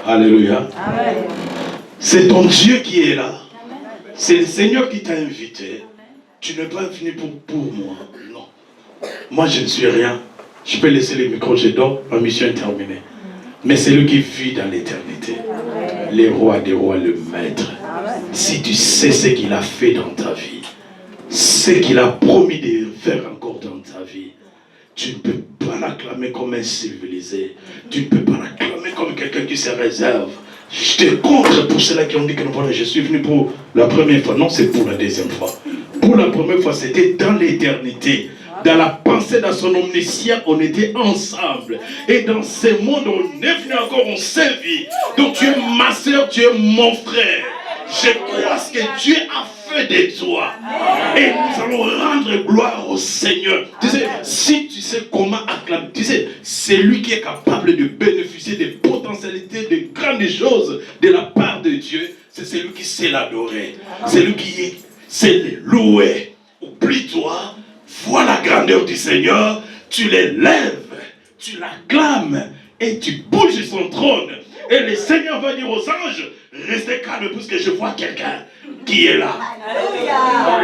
Alléluia. C'est ton Dieu qui est là. C'est le Seigneur qui t'a invité. Tu n'es pas venu pour moi. Non. Moi, je ne suis rien. Je peux laisser les micros, je dors. Ma mission est terminée. Mais c'est lui qui vit dans l'éternité. Les rois des rois, le maître. Si tu sais ce qu'il a fait dans ta vie, ce qu'il a promis de faire encore dans ta vie, tu ne peux pas l'acclamer comme un civilisé. Tu ne peux pas l'acclamer comme quelqu'un qui se réserve. Je te contre pour ceux-là qui ont dit que non, je suis venu pour la première fois. Non, c'est pour la deuxième fois. Pour la première fois, c'était dans l'éternité. Dans la pensée, dans son omniscience, on était ensemble. Et dans ce monde, on est venu encore, on s'est vu. Donc tu es ma soeur, tu es mon frère. Je crois ce que Dieu a fait de toi. Et nous allons rendre gloire au Seigneur. Tu sais, si tu sais comment acclamer, tu sais, c'est lui qui est capable de bénéficier des potentialités, des grandes choses de la part de Dieu. C'est celui qui sait l'adorer. C'est lui qui sait le louer. Oublie-toi, vois la grandeur du Seigneur, tu l'élèves, tu l'acclames et tu bouges son trône. Et le Seigneur va dire aux anges, restez calmes puisque je vois quelqu'un qui est là.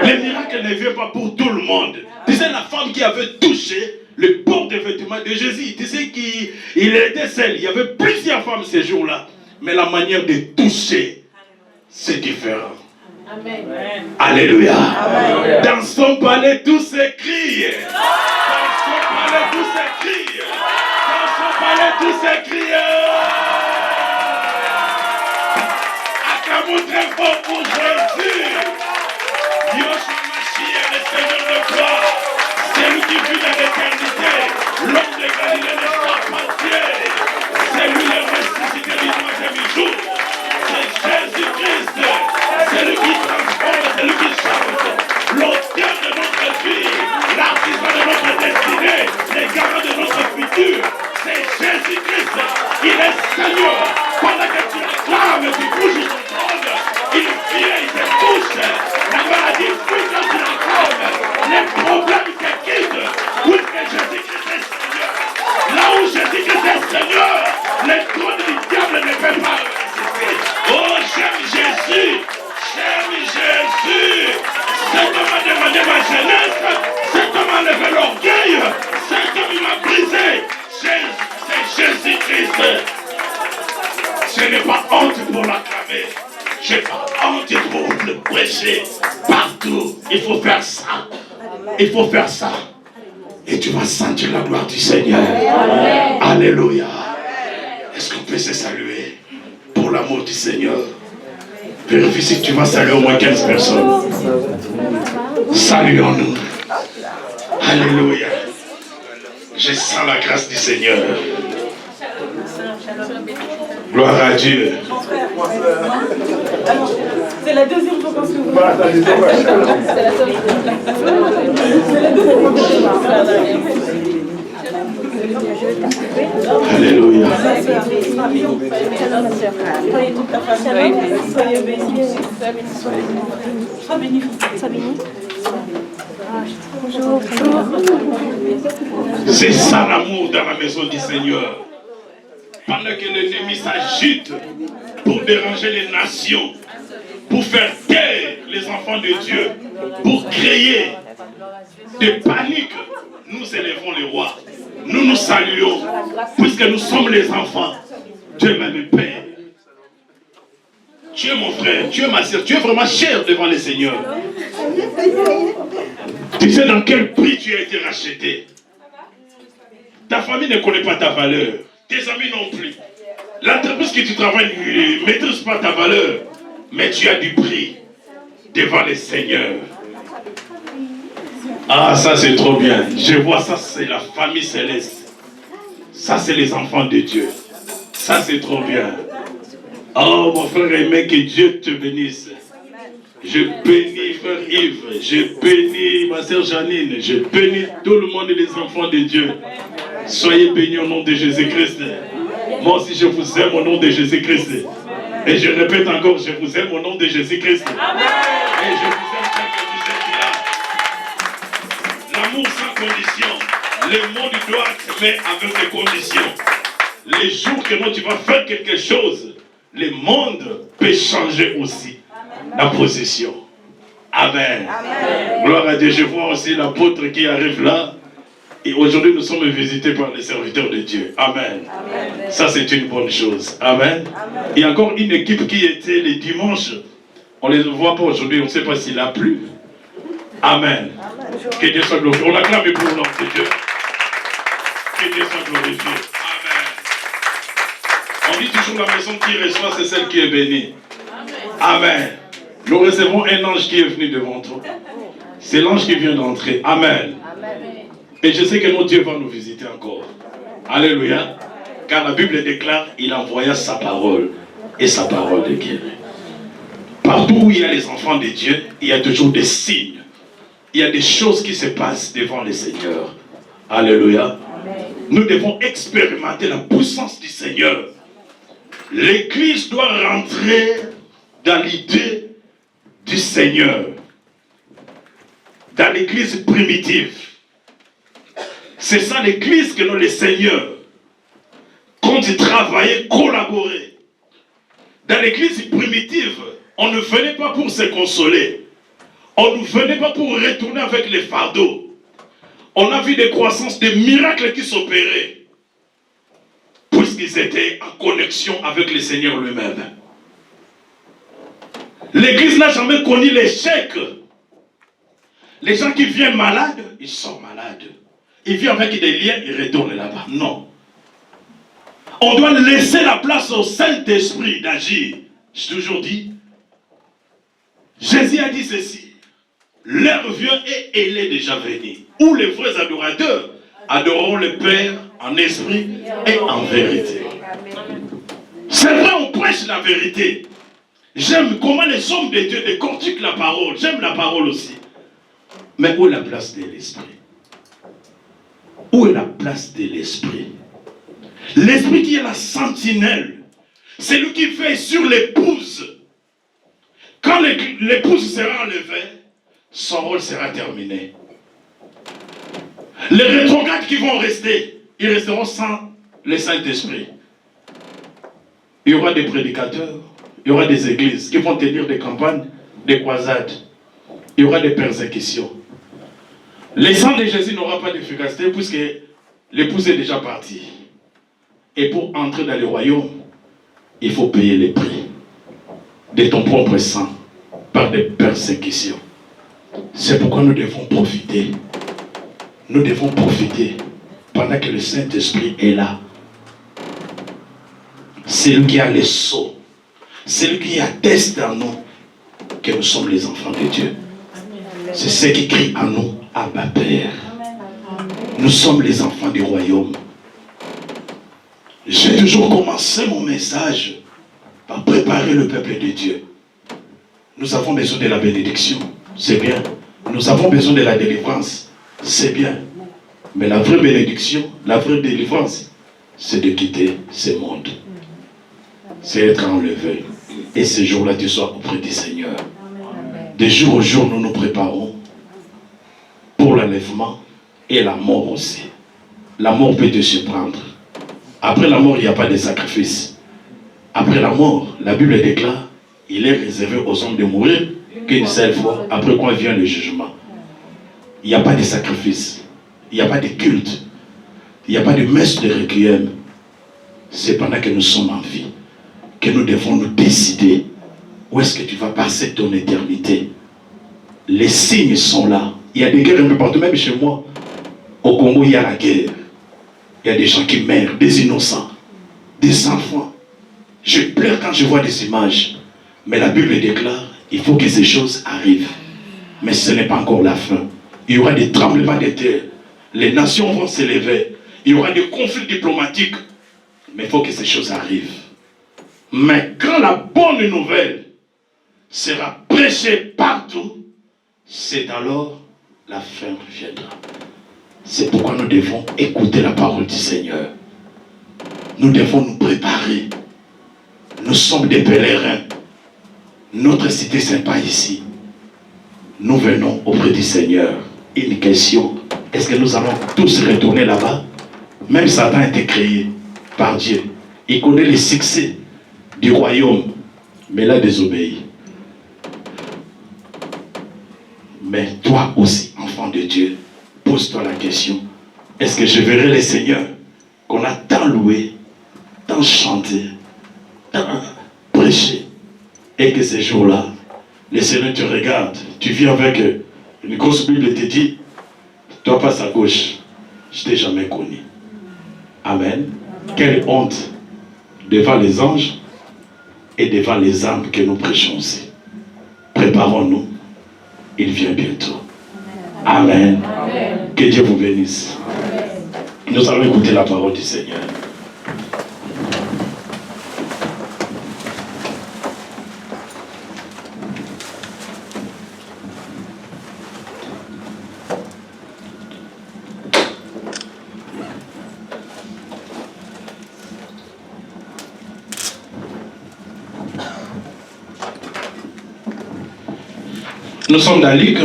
Le miracle ne vient pas pour tout le monde. Tu sais, la femme qui avait touché le port des vêtements de Jésus, tu sais qu'il était seul. Il y avait plusieurs femmes ces jours-là. Mais la manière de toucher, c'est différent. Amen. Alléluia. Amen. Dans son palais, tous s'écrient. Dans son palais, tous s'écrient. Dans son palais, tous s'écrient. Acclamons très fort pour Jésus. Yoshua Mashiach, le Seigneur de gloire. C'est lui qui vit dans l'éternité. L'homme de Galilée ne sera pas Dieu. C'est lui le ressuscité du troisième jour. C'est Jésus-Christ. C'est lui qui transforme, c'est lui qui change. L'auteur de notre vie, l'artisan de notre destinée, le garant de notre futur, c'est Jésus-Christ. Il est Seigneur. Pendant que tu l'acclames, tu bouges ton trône, il vient, il te touche. La maladie fuit quand tu l'acclames. Les problèmes te quittent. Oui, que Jésus-Christ est Seigneur. Là où Jésus-Christ est Seigneur, les trônes du diable ne peuvent pas résister. Oh, j'aime Jésus. J'aime Jésus. C'est comme a demandé ma jeunesse. C'est comme a levé l'orgueil. C'est comme il m'a brisé. C'est Jésus-Christ. Je n'ai pas honte pour l'acclamer. Je n'ai pas honte pour le prêcher. Partout, il faut faire ça. Il faut faire ça. Et tu vas sentir la gloire du Seigneur. Amen. Alléluia. Est-ce qu'on peut se saluer pour l'amour du Seigneur? Vérifie si tu vas saluer au moins 15 personnes. Saluons-nous. Alléluia. Je sens la grâce du Seigneur. Gloire à Dieu. C'est la deuxième fois qu'on se voit. C'est la deuxième fois. Alléluia. Soyez bénis. Sois béni. C'est ça l'amour dans la maison du Seigneur. Pendant que l'ennemi s'agite pour déranger les nations, pour faire taire les enfants de Dieu, pour créer des paniques, nous élevons les rois. Nous nous saluons, puisque nous sommes les enfants. Dieu m'aime, Père. Tu es mon frère, tu es ma soeur, tu es vraiment cher devant le Seigneur. Tu sais dans quel prix tu as été racheté. Ta famille ne connaît pas ta valeur. Tes amis non plus. L'entreprise que tu travailles ne maîtrise pas ta valeur. Mais tu as du prix devant le Seigneur. Ah, ça c'est trop bien. Je vois ça, c'est la famille céleste. Ça c'est les enfants de Dieu. Ça c'est trop bien. Oh mon frère aimé, que Dieu te bénisse. Je bénis frère Yves. Je bénis ma soeur Janine. Je bénis tout le monde et les enfants de Dieu. Soyez bénis au nom de Jésus-Christ. Moi aussi je vous aime au nom de Jésus-Christ. Et je répète encore, je vous aime au nom de Jésus-Christ. Et je vous aime tant que vous êtes là. L'amour sans condition. Le monde doit s'aimer avec des conditions. Les jours que moi tu vas faire quelque chose, le monde peut changer aussi la position. Amen. Amen. Gloire à Dieu. Je vois aussi l'apôtre qui arrive là. Et aujourd'hui, nous sommes visités par les serviteurs de Dieu. Amen. Amen. Ça, c'est une bonne chose. Amen. Amen. Et encore une équipe qui était les dimanches. On ne les voit pas aujourd'hui. On ne sait pas s'il a plu. Amen. Amen. Que Dieu soit glorifié. On acclame pour le nom de Dieu. Que Dieu soit glorifié. Amen. On dit toujours la maison qui reçoit, c'est celle qui est bénie. Amen. Nous recevons un ange qui est venu devant toi. C'est l'ange qui vient d'entrer. Amen. Et je sais que notre Dieu va nous visiter encore. Alléluia. Car la Bible déclare, il envoya sa parole. Et sa parole est guérie. Partout où il y a les enfants de Dieu, il y a toujours des signes. Il y a des choses qui se passent devant le Seigneur. Alléluia. Nous devons expérimenter la puissance du Seigneur. L'Église doit rentrer dans l'idée du Seigneur. Dans l'Église primitive. C'est ça l'Église que nous, les seigneurs, quand ils travaillaient, collaboraient. Dans l'Église primitive, on ne venait pas pour se consoler. On ne venait pas pour retourner avec les fardeaux. On a vu des croissances, des miracles qui s'opéraient. Puisqu'ils étaient en connexion avec le Seigneur lui-même. L'Église n'a jamais connu l'échec. Les gens qui viennent malades, ils sont malades. Ils viennent avec des liens, ils retournent là-bas. Non. On doit laisser la place au Saint-Esprit d'agir. J'ai toujours dit, Jésus a dit ceci. L'heure vient et elle est déjà venue. Où les vrais adorateurs adoreront le Père en esprit et en vérité. C'est vrai, on prêche la vérité. J'aime comment les hommes de Dieu décortiquent la parole. J'aime la parole aussi. Mais où est la place de l'esprit? Où est la place de l'esprit? L'esprit qui est la sentinelle. C'est lui qui veille sur l'épouse. Quand l'épouse sera enlevée, son rôle sera terminé. Les rétrogrades qui vont rester, ils resteront sans le Saint-Esprit. Il y aura des prédicateurs, il y aura des églises qui vont tenir des campagnes, des croisades. Il y aura des persécutions. Le sang de Jésus n'aura pas d'efficacité puisque l'épouse est déjà partie. Et pour entrer dans le royaume, il faut payer le prix de ton propre sang par des persécutions. C'est pourquoi nous devons profiter. Nous devons profiter pendant que le Saint-Esprit est là. C'est lui qui a les sceaux. C'est lui qui atteste en nous que nous sommes les enfants de Dieu. C'est ce qui crie en nous, Abba Père. Nous sommes les enfants du royaume. J'ai toujours commencé mon message par préparer le peuple de Dieu. Nous avons besoin de la bénédiction, c'est bien. Nous avons besoin de la délivrance, c'est bien. Mais la vraie bénédiction, la vraie délivrance, c'est de quitter ce monde. C'est être enlevé. Et ce jour-là, tu sois auprès du Seigneur. De jour au jour, nous nous préparons pour l'enlèvement et la mort aussi. La mort peut te surprendre. Après la mort, il n'y a pas de sacrifice. Après la mort, la Bible déclare, il est réservé aux hommes de mourir qu'une seule fois, après quoi vient le jugement. Il n'y a pas de sacrifice. Il n'y a pas de culte. Il n'y a pas de messe de requiem. C'est pendant que nous sommes en vie que nous devons nous décider où est-ce que tu vas passer ton éternité. Les signes sont là. Il y a des guerres un peu partout, même chez moi. Au Congo, il y a la guerre. Il y a des gens qui meurent, des innocents, des enfants. Je pleure quand je vois des images. Mais la Bible déclare, il faut que ces choses arrivent. Mais ce n'est pas encore la fin. Il y aura des tremblements de terre. Les nations vont s'élever. Il y aura des conflits diplomatiques. Mais il faut que ces choses arrivent. Mais quand la bonne nouvelle sera prêchée partout, c'est alors la fin viendra. C'est pourquoi nous devons écouter la parole du Seigneur. Nous devons nous préparer. Nous sommes des pèlerins. Notre cité, ce n'est pas ici. Nous venons auprès du Seigneur. Une question, est-ce que nous allons tous retourner là-bas? Même Satan a été créé par Dieu. Il connaît les succès du royaume, mais il a désobéi. Mais toi aussi, enfant de Dieu, pose-toi la question, est-ce que je verrai le Seigneur qu'on a tant loué, tant chanté, tant prêché, et que ces jours-là, le Seigneur te regarde, tu viens avec une grosse Bible et te dit, toi passe à gauche, je t'ai jamais connu. Amen. Quelle honte devant les anges et devant les âmes que nous prêchons aussi. Préparons-nous, il vient bientôt. Amen. Amen. Que Dieu vous bénisse. Amen. Nous allons écouter la parole du Seigneur. Nous sommes dans Luc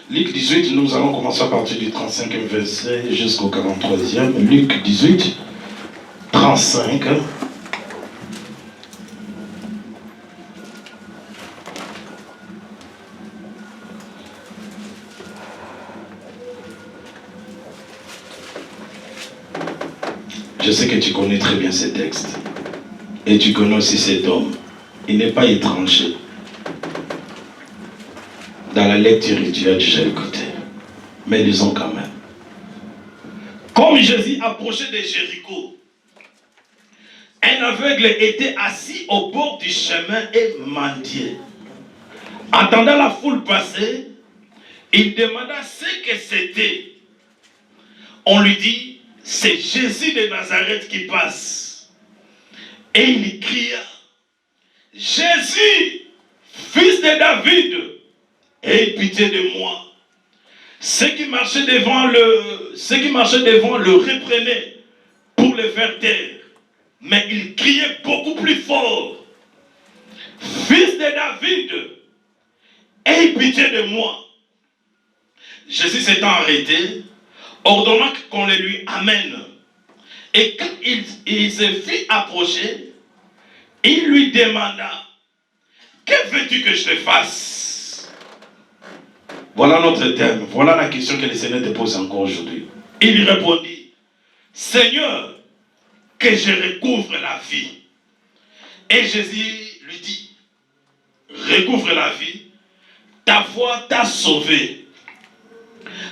18, nous allons commencer à partir du 35e verset jusqu'au 43e. Luc 18, 35. Je sais que tu connais très bien ces textes. Et tu connais aussi cet homme. Il n'est pas étranger dans la lecture rituelle, j'ai écouté. Mais lisons quand même. Comme Jésus approchait de Jéricho, un aveugle était assis au bord du chemin et mendiait. Entendant la foule passer, il demanda ce que c'était. On lui dit, c'est Jésus de Nazareth qui passe. Et il cria, Jésus, fils de David, aie pitié de moi. Ceux qui marchaient devant le reprenaient pour le faire taire. Mais il criait beaucoup plus fort. Fils de David, aie pitié de moi. Jésus s'étant arrêté, ordonnant qu'on le lui amène. Et quand il se fit approcher, il lui demanda, que veux-tu que je te fasse? Voilà notre thème, voilà la question que le Seigneur te pose encore aujourd'hui. Il lui répondit, Seigneur, que je recouvre la vie. Et Jésus lui dit, recouvre la vie, ta foi t'a sauvé.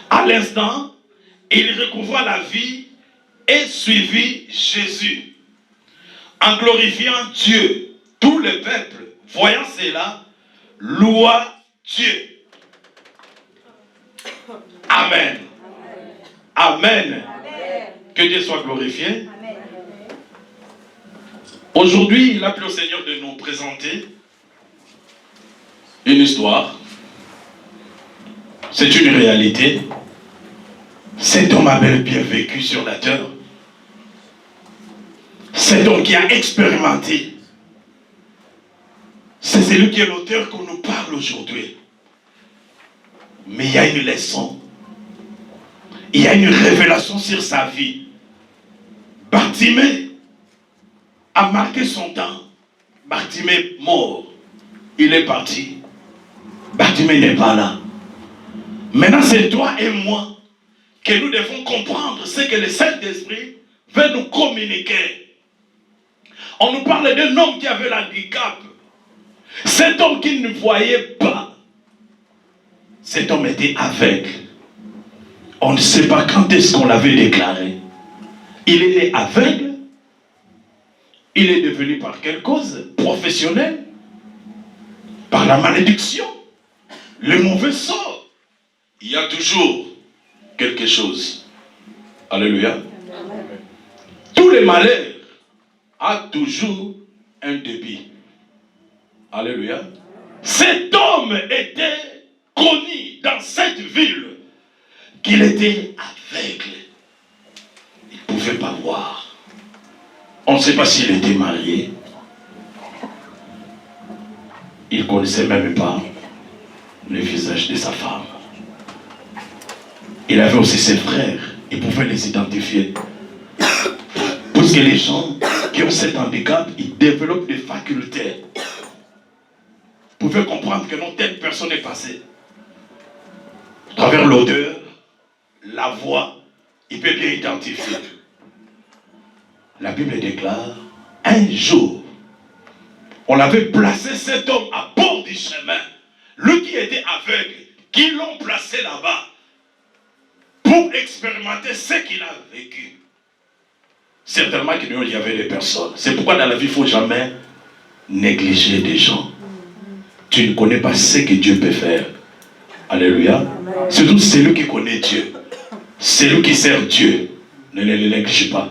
À l'instant, il recouvra la vie et suivit Jésus. En glorifiant Dieu, tout le peuple, voyant cela, loua Dieu. Amen. Amen. Amen. Que Dieu soit glorifié. Amen. Aujourd'hui, il a plu au Seigneur de nous présenter une histoire. C'est une réalité. Cet homme avait bien vécu sur la terre. Cet homme qui a expérimenté. C'est celui qui est l'auteur qu'on nous parle aujourd'hui. Mais il y a une leçon. Il y a une révélation sur sa vie. Bartimée a marqué son temps. Bartimée mort. Il est parti. Bartimée n'est pas là. Maintenant, c'est toi et moi que nous devons comprendre ce que le Saint-Esprit veut nous communiquer. On nous parle d'un homme qui avait l'handicap. Cet homme qui ne voyait pas. Cet homme était aveugle. On ne sait pas quand est-ce qu'on l'avait déclaré. Il est aveugle. Il est devenu par quelle cause? Professionnel. Par la malédiction. Le mauvais sort. Il y a toujours quelque chose. Alléluia. Amen. Tous les malheurs ont toujours un début. Alléluia. Cet homme était connu dans cette ville qu'il était aveugle. Il ne pouvait pas voir. On ne sait pas s'il était marié. Il ne connaissait même pas le visage de sa femme. Il avait aussi ses frères. Il pouvait les identifier. Puisque les gens qui ont cet handicap, ils développent des facultés. Vous pouvez comprendre que non, telle personne est passée. À travers l'odeur, la voix, il peut bien identifier. La Bible déclare, un jour, on avait placé cet homme à bord du chemin. Lui qui était aveugle, qui l'ont placé là-bas pour expérimenter ce qu'il a vécu. Certainement qu'il y avait des personnes. C'est pourquoi dans la vie, il ne faut jamais négliger des gens. Tu ne connais pas ce que Dieu peut faire. Alléluia. Surtout celui qui connaît Dieu. Celui qui sert Dieu. Ne le néglige pas.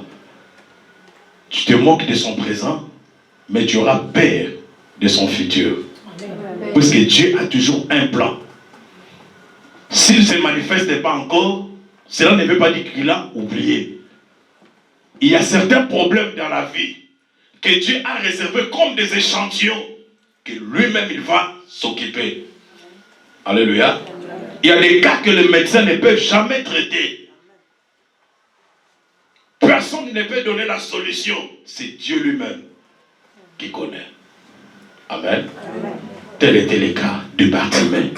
Tu te moques de son présent, mais tu auras peur de son futur. Parce que Dieu a toujours un plan. S'il ne se manifeste pas encore, cela ne veut pas dire qu'il a oublié. Il y a certains problèmes dans la vie que Dieu a réservés comme des échantillons que lui-même il va s'occuper. Alléluia. Il y a des cas que les médecins ne peuvent jamais traiter. Personne ne peut donner la solution. C'est Dieu lui-même qui connaît. Amen. Tel était le cas de Bartimée.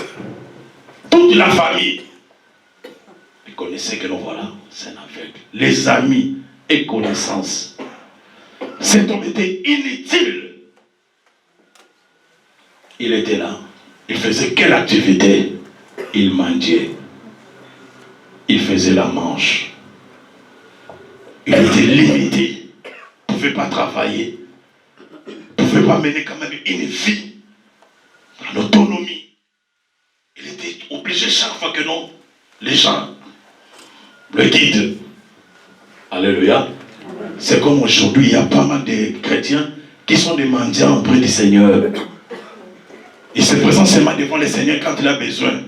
Toute la famille connaissait que nous voilà, c'est un aveugle. Les amis et connaissances. Cet homme était inutile. Il était là. Il faisait quelle activité? Il mendiait. Il faisait la manche. Il était limité. Il ne pouvait pas travailler. Il ne pouvait pas mener quand même une vie en autonomie. Il était obligé chaque fois que non, les gens le guident. Alléluia. C'est comme aujourd'hui, il y a pas mal de chrétiens qui sont des mendiants auprès du Seigneur. Ils se présentent seulement devant le Seigneur quand il a besoin.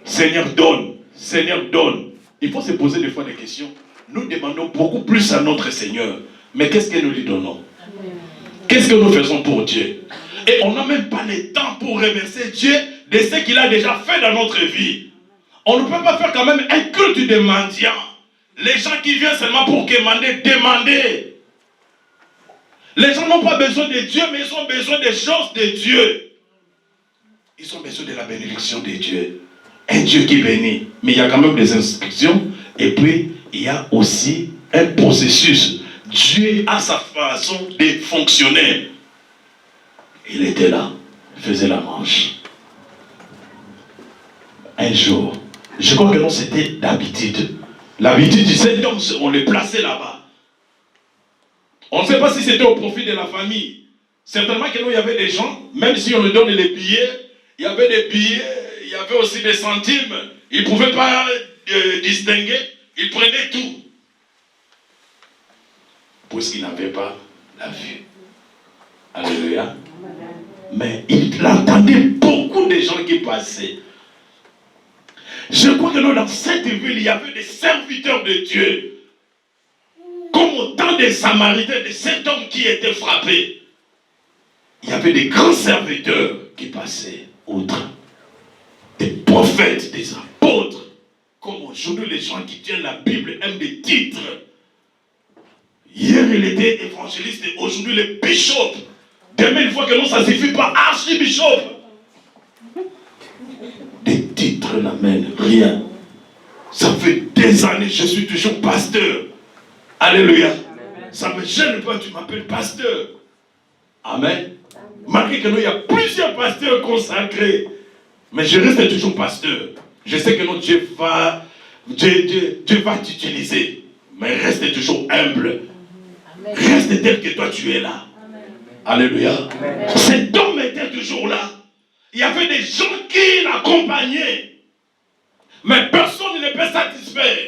Seigneur donne, Seigneur donne. Il faut se poser des fois des questions. Nous demandons beaucoup plus à notre Seigneur. Mais qu'est-ce que nous lui donnons? Qu'est-ce que nous faisons pour Dieu? Et on n'a même pas le temps pour remercier Dieu de ce qu'il a déjà fait dans notre vie. On ne peut pas faire quand même un culte de mendiants. Les gens qui viennent seulement pour demander. Les gens n'ont pas besoin de Dieu, mais ils ont besoin des choses de Dieu. Ils ont besoin de la bénédiction de Dieu. Un Dieu qui bénit. Mais il y a quand même des instructions. Et puis, il y a aussi un processus. Dieu a sa façon de fonctionner. Il était là. Il faisait la manche. Un jour, je crois que non, c'était d'habitude. L'habitude de cet homme, on le plaçait là-bas. On ne sait pas si c'était au profit de la famille. Certainement que nous, il y avait des gens, même si on leur donne les billets, il y avait des billets, il y avait aussi des centimes. Ils ne pouvaient pas distinguer. Ils prenaient tout. Puisqu'ils n'avaient pas la vue. Alléluia. Mais il entendait beaucoup de gens qui passaient. Je crois que dans cette ville, il y avait des serviteurs de Dieu. Comme au temps des Samaritains, de cet homme qui était frappé. Il y avait des grands serviteurs qui passaient outre. Des prophètes, des apôtres. Comme aujourd'hui, les gens qui tiennent la Bible aiment des titres. Hier, il était évangéliste et aujourd'hui, le bishop. Demain, une fois que non, ça ne suffit pas, archibishop. Des titres n'amènent rien. Ça fait des années, je suis toujours pasteur. Alléluia. Ça ne me gêne pas, tu m'appelles pasteur. Amen. Malgré que nous, il y a plusieurs pasteurs consacrés. Mais je reste toujours pasteur. Je sais que notre Dieu va t'utiliser. Mais reste toujours humble. Reste tel que toi tu es là. Alléluia. Cet homme était toujours là. Il y avait des gens qui l'accompagnaient. Mais personne ne peut satisfaire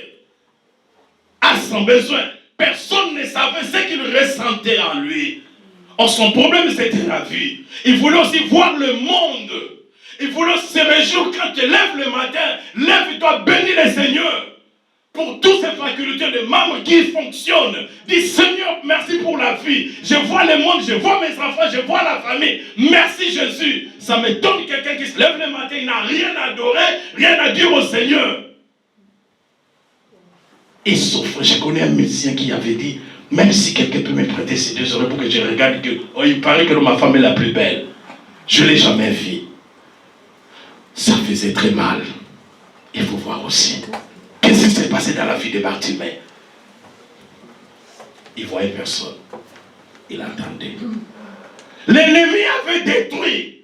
à son besoin. Personne ne savait ce qu'il ressentait en lui. Or, son problème, c'était la vie. Il voulait aussi voir le monde. Il voulait se réjouir quand tu lèves le matin. Lève-toi, bénis le Seigneur. Pour toutes ces facultés de membres qui fonctionnent. Dis Seigneur, merci pour la vie. Je vois le monde, je vois mes enfants, je vois la famille. Merci Jésus. Ça m'étonne quelqu'un qui se lève le matin, il n'a rien à adorer, rien à dire au Seigneur. Et souffre. Je connais un médecin qui avait dit, Même si quelqu'un peut me prêter ses 2 euros pour que je regarde que, oh, il paraît que ma femme est la plus belle. Je ne l'ai jamais vue. Ça faisait très mal. Il faut voir aussi. Qu'est-ce qui s'est passé dans la vie de Bartimée? Il ne voyait personne. Il entendait. L'ennemi avait détruit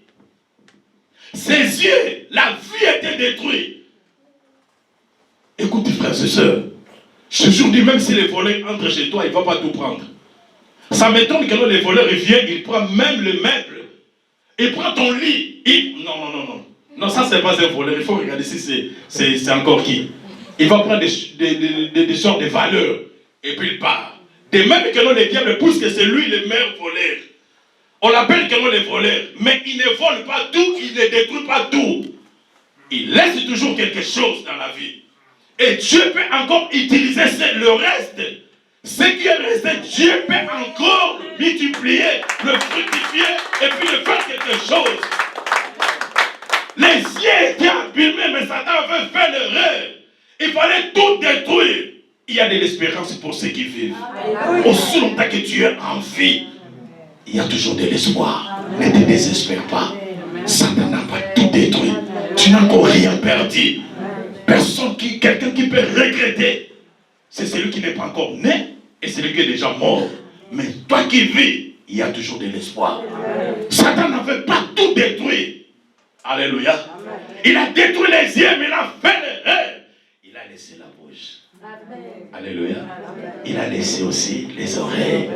ses yeux. La vie était détruite. Écoutez, frères et sœurs. Je te jure, même si les voleurs entrent chez toi, il ne va pas tout prendre. Ça m'étonne que quand les voleurs viennent, ils prennent même le meuble. Il prend ton lit. Non. Non, ça, c'est pas un voleur. Il faut regarder si c'est encore qui. Il va prendre des sortes de valeurs. Et puis il part. De même que le diable pousse que c'est lui le meilleur voleur. On l'appelle que les voleurs. Mais il ne vole pas tout, il ne détruit pas tout. Il laisse toujours quelque chose dans la vie. Et Dieu peut encore utiliser le reste. Ce qui est resté, Dieu peut encore le multiplier, le fructifier et puis le faire quelque chose. Les yeux étaient abîmés, mais Satan avait fait l'erreur. Il fallait tout détruire. Il y a de l'espérance pour ceux qui vivent. Aussi longtemps que tu es en vie, il y a toujours de l'espoir. Ne te désespère pas. Satan n'a pas tout détruit. Tu n'as encore rien perdu. Quelqu'un qui peut regretter, c'est celui qui n'est pas encore né et celui qui est déjà mort. Mais toi qui vis, il y a toujours de l'espoir. Satan n'avait pas tout détruit. Alléluia. Amen. Il a détruit les yeux, mais il a fait l'erreur. Il a laissé la bouche. Amen. Alléluia. Amen. Il a laissé aussi les oreilles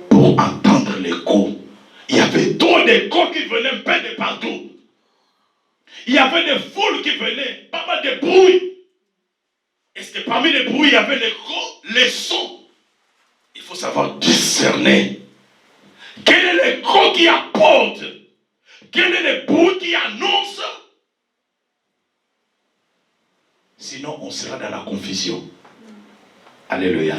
pour entendre l'écho. Il y avait trop d'échos qui venaient un peu de partout. Il y avait des foules qui venaient, pas mal de bruit. Est-ce que parmi les bruits, il y avait l'écho, les sons? Il faut savoir discerner. Quel est l'écho qui apporte? Quel est le bruit qui annonce? Sinon, on sera dans la confusion. Alléluia.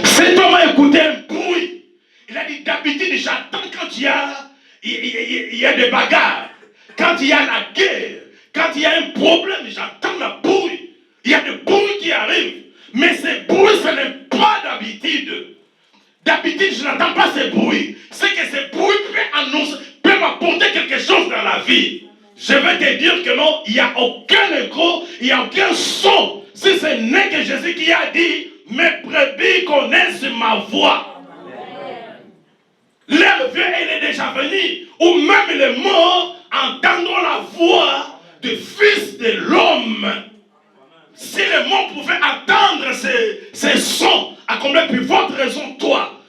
Cet homme a écouté un bruit. Il a dit, d'habitude, j'attends quand il y a des bagarres. Quand il y a la guerre. Quand il y a un problème, j'attends la bruit. Il y a des bruits qui arrivent. Mais ces bruits, ce n'est pas d'habitude. D'habitude, je n'attends pas ces bruits. C'est que ces bruits peuvent m'apporter quelque chose dans la vie. Je vais te dire que non, il n'y a aucun écho, il n'y a aucun son. Si ce n'est que Jésus qui a dit, mes brebis connaissent ma voix. L'heure vient, elle est déjà venue. Ou même les morts entendront la voix du Fils de l'homme. Si les morts pouvaient entendre ces sons, à combien plus votre raison, toi?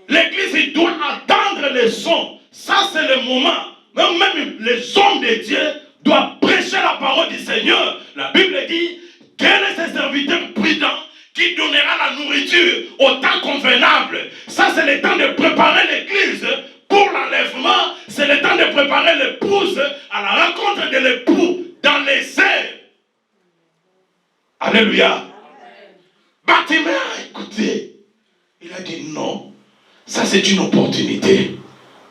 L'église, il doit entendre les sons. Ça, c'est le moment. Même les hommes de Dieu doivent prêcher la parole du Seigneur. La Bible dit, quel est ce serviteur prudent qui donnera la nourriture au temps convenable? Ça, c'est le temps de préparer l'église pour l'enlèvement. C'est le temps de préparer l'épouse à la rencontre de l'époux dans les airs. Alléluia. Bartimée a écouté. Il a dit non. Ça, c'est une opportunité.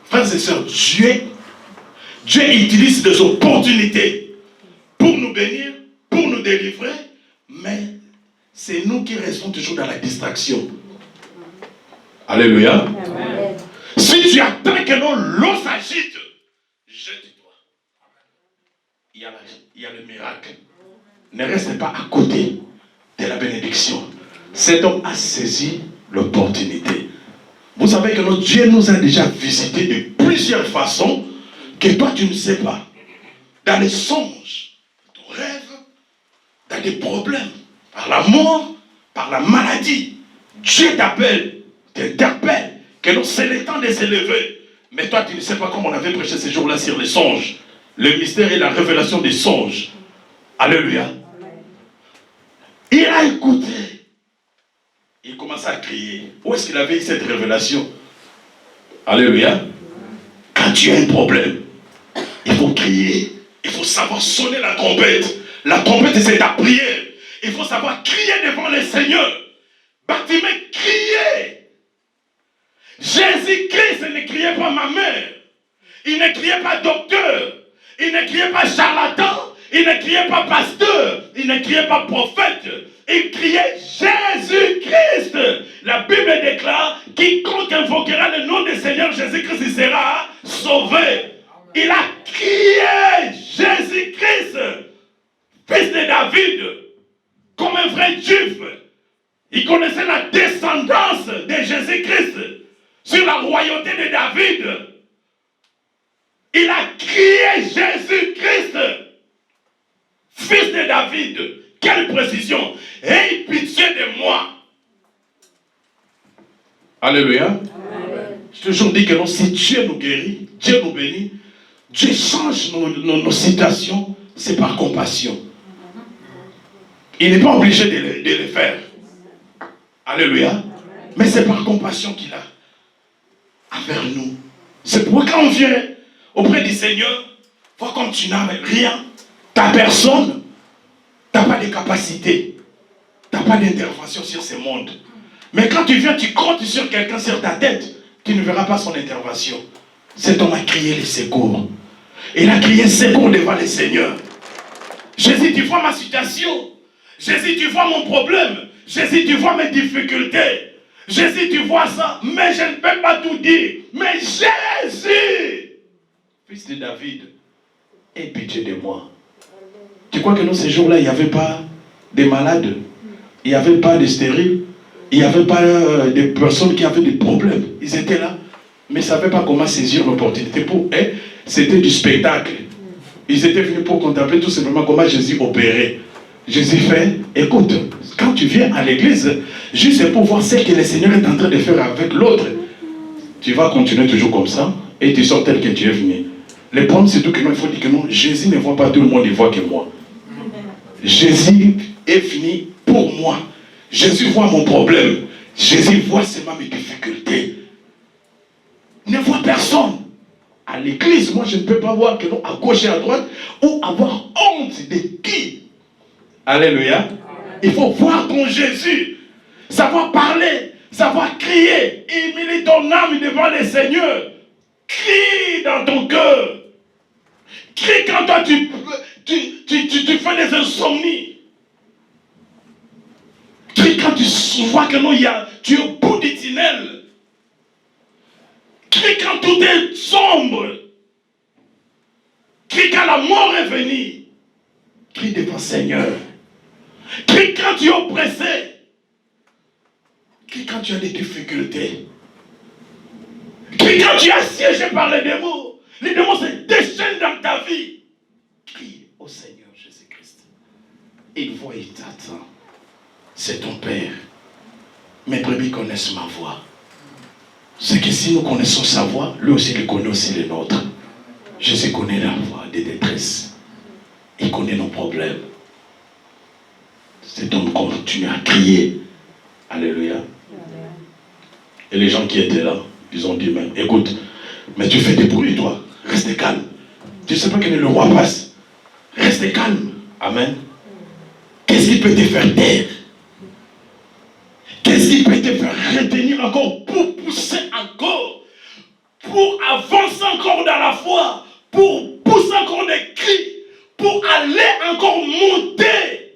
Frères et sœurs, Dieu utilise des opportunités pour nous bénir, pour nous délivrer, mais c'est nous qui restons toujours dans la distraction. Alléluia. Amen. Si tu attends que l'eau s'agite, jette-toi. Il y a le miracle. Ne reste pas à côté de la bénédiction. Cet homme a saisi l'opportunité. Vous savez que notre Dieu nous a déjà visités de plusieurs façons que toi tu ne sais pas. Dans les songes, dans ton rêve, dans des problèmes, par la mort, par la maladie. Dieu t'appelle, t'interpelle, que non, c'est le temps de s'élever. Mais toi tu ne sais pas comment on avait prêché ce jour-là sur les songes. Le mystère et la révélation des songes. Alléluia. Il a écouté. Il commença à crier. Où est-ce qu'il avait eu cette révélation? Alléluia. Quand tu as un problème, il faut crier. Il faut savoir sonner la trompette. La trompette, c'est ta prière. Il faut savoir crier devant le Seigneur. Bartimée criait. Jésus-Christ ne criait pas ma mère. Il ne criait pas docteur. Il ne criait pas charlatan. Il ne criait pas pasteur, il ne criait pas prophète, il criait Jésus-Christ. La Bible déclare, quiconque invoquera le nom du Seigneur Jésus-Christ, il sera sauvé. Il a crié Jésus-Christ, fils de David, comme un vrai juif. Il connaissait la descendance de Jésus-Christ sur la royauté de David. Il a crié Jésus-Christ, fils de David. Quelle précision! Aie pitié de moi. Alléluia. Amen. Je te toujours dis que non, si Dieu nous guérit, Dieu nous bénit, Dieu change nos situations, c'est par compassion. Il n'est pas obligé de le faire. Alléluia. Mais c'est par compassion qu'il a envers nous. C'est pourquoi quand on vient auprès du Seigneur, vois comme tu n'as rien, ta personne, tu n'as pas de capacité, tu n'as pas d'intervention sur ce monde. Mais quand tu viens, tu comptes sur quelqu'un, sur ta tête, tu ne verras pas son intervention. Cet homme a crié les secours. Il a crié secours devant le Seigneur. Jésus, tu vois ma situation. Jésus, tu vois mon problème. Jésus, tu vois mes difficultés. Jésus, tu vois ça, mais je ne peux pas tout dire. Mais Jésus, fils de David, aie pitié de moi. Tu crois que dans ces jours-là, il n'y avait pas de malades, il n'y avait pas de stériles, il n'y avait pas de personnes qui avaient des problèmes. Ils étaient là, mais ils ne savaient pas comment saisir l'opportunité. Pour eux, c'était du spectacle. Ils étaient venus pour contempler tout simplement comment Jésus opérait. Jésus fait, écoute, quand tu viens à l'église, juste pour voir ce que le Seigneur est en train de faire avec l'autre, tu vas continuer toujours comme ça et tu sors tel que tu es venu. Le problème, c'est tout que non, il faut dire que non, Jésus ne voit pas tout le monde, il voit que moi. Jésus est venu pour moi. Jésus voit mon problème. Jésus voit seulement mes difficultés. Il ne voit personne. À l'église, moi, je ne peux pas voir que non, à gauche et à droite, ou avoir honte de qui. Alléluia. Il faut voir ton Jésus, savoir parler, savoir crier, humilier ton âme devant le Seigneur. Crie dans ton cœur. Crie quand toi tu fais des insomnies. Crie quand tu vois que non, tu es au bout du tunnel. Crie quand tout est sombre. Crie quand la mort est venue. Crie devant le Seigneur. Crie quand tu es oppressé. Crie quand tu as des difficultés. Crie quand tu es assiégé par les démons. Les démons se déchaînent dans ta vie. Crie au Seigneur Jésus-Christ. Il voit, il t'attend. C'est ton Père. Mes brebis connaissent ma voix. C'est que si nous connaissons sa voix, lui aussi il connaît aussi les nôtres. Jésus connaît la voix des détresses. Il connaît nos problèmes. Cet homme continue à crier. Alléluia. Et les gens qui étaient là, ils ont dit même, écoute, mais tu fais des bruits toi, reste calme. Tu ne sais pas que le roi passe. Reste calme. Amen. Qu'est-ce qui peut te faire taire? Qu'est-ce qui peut te faire retenir encore, pour pousser encore, pour avancer encore dans la foi, pour pousser encore des cris, pour aller encore monter?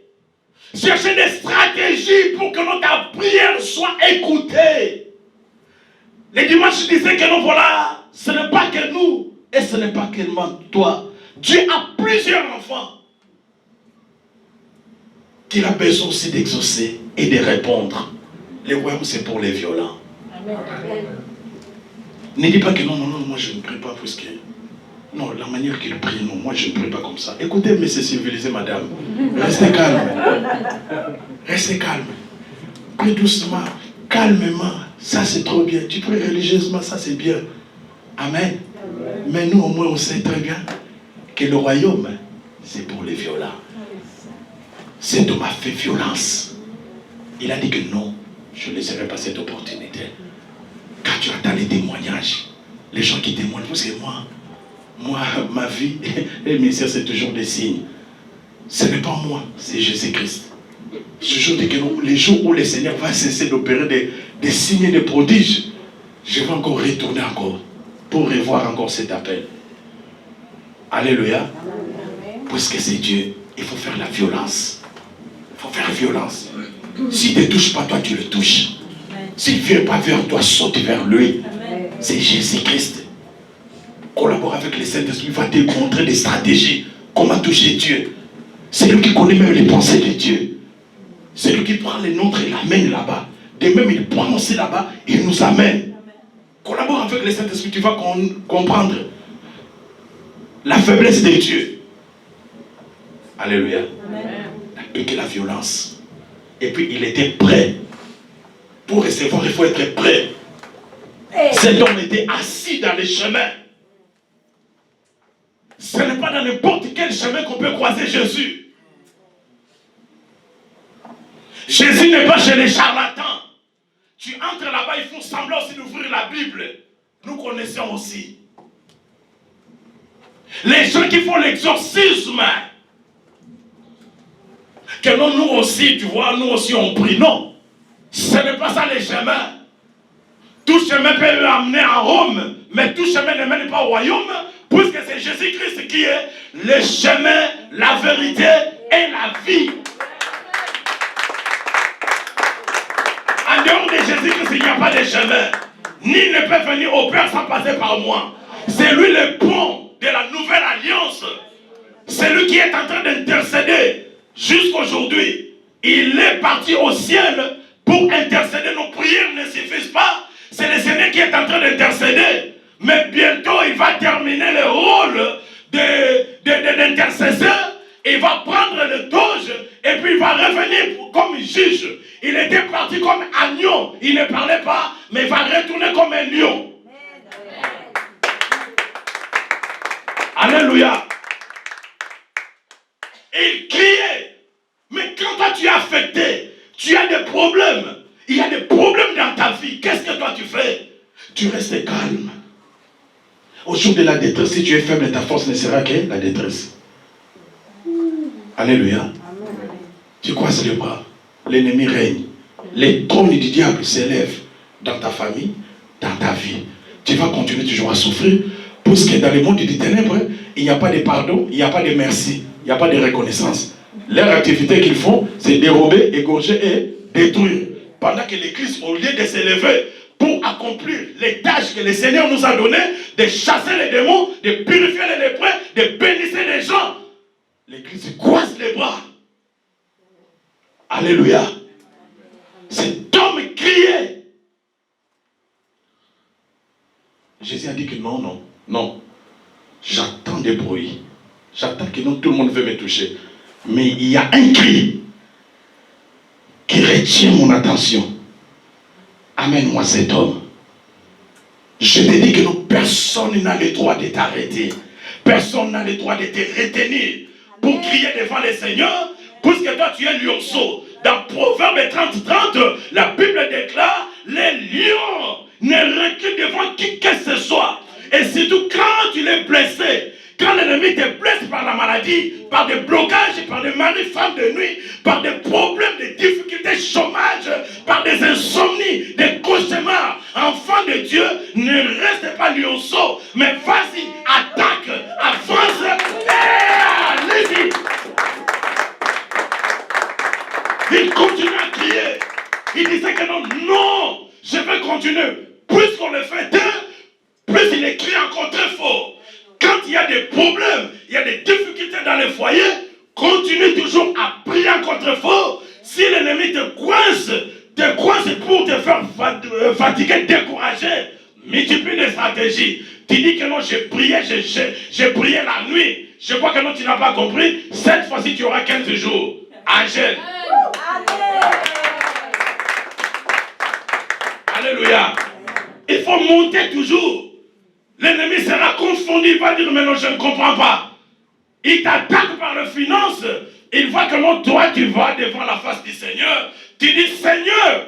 Chercher des stratégies pour que notre prière soit écoutée. Les dimanches disaient que nous voilà, ce n'est pas que nous, et ce n'est pas tellement toi. Dieu a plusieurs enfants qu'il a besoin aussi d'exaucer et de répondre. Le royaume, c'est pour les violents. Amen. Ne dis pas que non, moi je ne prie pas parce que... Non, la manière qu'il prie, non, moi je ne prie pas comme ça. Écoutez, mais c'est civilisé, madame. Restez calme. Restez calme. Prie doucement, calmement. Ça c'est trop bien. Tu pries religieusement, ça c'est bien. Amen. Mais nous au moins on sait très bien que le royaume, c'est pour les violents. Cet homme a fait violence. Il a dit que non, je ne laisserai pas cette opportunité. Quand tu attends les témoignages, les gens qui témoignent, parce que moi, ma vie et le ministère, c'est toujours des signes. Ce n'est pas moi, c'est Jésus-Christ. Je jour dis que non, les jours où le Seigneur va cesser d'opérer des signes et des prodiges, je vais encore retourner encore pour revoir encore cet appel. Alléluia. Puisque c'est Dieu, il faut faire la violence. Il faut faire violence. S'il ne te touche pas, toi tu le touches. S'il ne vient pas vers toi, saute vers lui. C'est Jésus-Christ. Collabore avec le Saint-Esprit, il va te montrer des stratégies. Comment toucher Dieu. C'est lui qui connaît même les pensées de Dieu. C'est lui qui prend les nôtres et l'amène là-bas. De même, il prend aussi là-bas et il nous amène. Collabore avec le Saint-Esprit, tu vas comprendre la faiblesse de Dieu. Alléluia. Et que la violence. Et puis il était prêt. Pour recevoir, il faut être prêt. Cet homme était assis dans les chemins. Ce n'est pas dans n'importe quel chemin qu'on peut croiser Jésus. Jésus n'est pas chez les charlatans. Tu entres là-bas, ils font semblant aussi d'ouvrir la Bible. Nous connaissons aussi. Les gens qui font l'exorcisme. Que non, nous aussi, tu vois, nous aussi on prie. Non. Ce n'est pas ça les chemins. Tout chemin peut le amener à Rome, mais tout chemin ne mène pas au royaume, puisque c'est Jésus-Christ qui est le chemin, la vérité et la vie. En dehors de Jésus-Christ, il n'y a pas de chemin. Nul ne peut venir au Père sans passer par moi. C'est lui le pont de la nouvelle alliance. C'est lui qui est en train d'intercéder jusqu'aujourd'hui. Il est parti au ciel pour intercéder. Nos prières ne suffisent pas. C'est le Seigneur qui est en train d'intercéder. Mais bientôt, il va terminer le rôle d'intercesseur. Il va prendre le doge et puis il va revenir comme juge. Il était parti comme agneau. Il ne parlait pas, mais il va retourner comme un lion. Alléluia. Il criait. Mais quand toi tu es affecté, tu as des problèmes. Il y a des problèmes dans ta vie. Qu'est-ce que toi tu fais? Tu restes calme. Au jour de la détresse, si tu es faible, ta force ne sera que la détresse. Alléluia. Amen. Tu croises les bras. L'ennemi règne. Les trônes du diable s'élèvent dans ta famille, dans ta vie. Tu vas continuer toujours à souffrir. Puisque dans le monde des ténèbres, il n'y a pas de pardon, il n'y a pas de merci, il n'y a pas de reconnaissance. Leur activité qu'ils font, c'est dérober, égorger et détruire. Pendant que l'Église, au lieu de s'élever pour accomplir les tâches que le Seigneur nous a données, de chasser les démons, de purifier les lépreux, de bénir les gens, l'Église croise les bras. Alléluia. Cet homme criait. Jésus a dit que non, non, non. J'attends des bruits. J'attends que non, tout le monde veut me toucher. Mais il y a un cri qui retient mon attention. Amène-moi cet homme. Je te dis que non, personne n'a le droit de t'arrêter. Personne n'a le droit de te retenir pour crier devant le Seigneur, puisque toi tu es lionceau. Dans Proverbe 30-30, la Bible déclare, les lions ne reculent devant qui que ce soit. Et surtout quand tu es blessé, quand l'ennemi te blesse par la maladie, par des blocages, par des maris, femmes de nuit, par des problèmes, des difficultés, chômage, par des insomnies, des cauchemars, enfant de Dieu, ne reste pas lionceau, mais vas-y, attaque, avance, et allez-y. Il continue à crier. Il disait que non, non, je vais continuer. Plus qu'on le fait, plus il écrit encore très fort. Quand il y a des problèmes, il y a des difficultés dans les foyers, continue toujours à prier encore très fort. Si l'ennemi te coince pour te faire fatiguer, décourager, multiplie les stratégies. Tu dis que non, j'ai prié la nuit. Je crois que non, tu n'as pas compris. Cette fois-ci, tu auras 15 jours à jeûne. Alléluia. Il faut monter toujours. L'ennemi sera confondu, il va dire mais non, je ne comprends pas. Il t'attaque par les finances. Il voit que non, toi tu vas devant la face du Seigneur. Tu dis Seigneur,